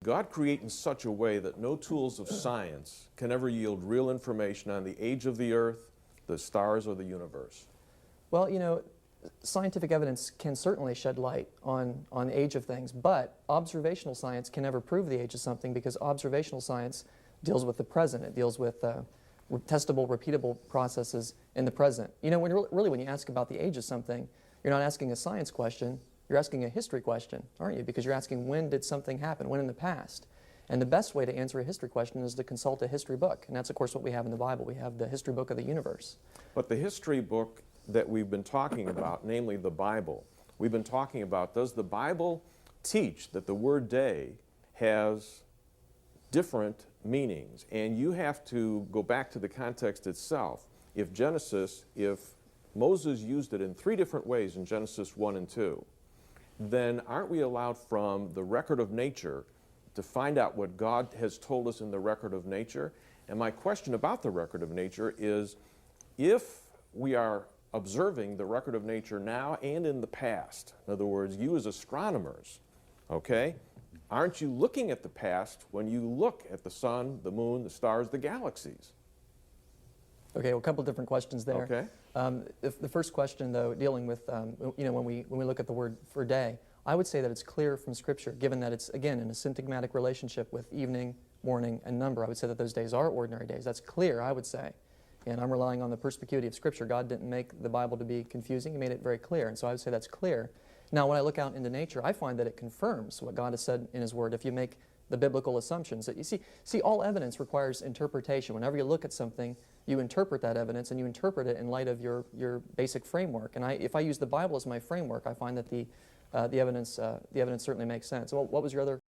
God create in such a way that no tools of science can ever yield real information on the age of the earth, the stars, or the universe? Well, scientific evidence can certainly shed light on the age of things, but observational science can never prove the age of something, because observational science deals with the present. It deals with testable, repeatable processes in the present. When you ask about the age of something, you're not asking a science question, you're asking a history question, aren't you? Because you're asking, when did something happen, when in the past? And the best way to answer a history question is to consult a history book, and that's of course what we have in the Bible. We have the history book of the universe. But the history book that we've been talking about, namely the Bible, we've been talking about, does the Bible teach that the word day has different meanings? And you have to go back to the context itself. If Moses used it in 3 different ways in Genesis 1 and 2, then aren't we allowed from the record of nature to find out what God has told us in the record of nature? And my question about the record of nature is, if we are observing the record of nature now and in the past, in other words, you as astronomers, okay, aren't you looking at the past when you look at the sun, the moon, the stars, the galaxies? Okay, well, a couple different questions there. Okay. The first question, though, dealing with when we look at the word for day, I would say that it's clear from Scripture, given that it's, again, in a syntagmatic relationship with evening, morning, and number. I would say that those days are ordinary days. That's clear, I would say. And I'm relying on the perspicuity of Scripture. God didn't make the Bible to be confusing. He made it very clear, and so I would say that's clear. Now, when I look out into nature, I find that it confirms what God has said in His Word. If you make the biblical assumptions, that you see, all evidence requires interpretation. Whenever you look at something, you interpret that evidence, and you interpret it in light of your basic framework. And if I use the Bible as my framework, I find that the evidence certainly makes sense. Well, what was your other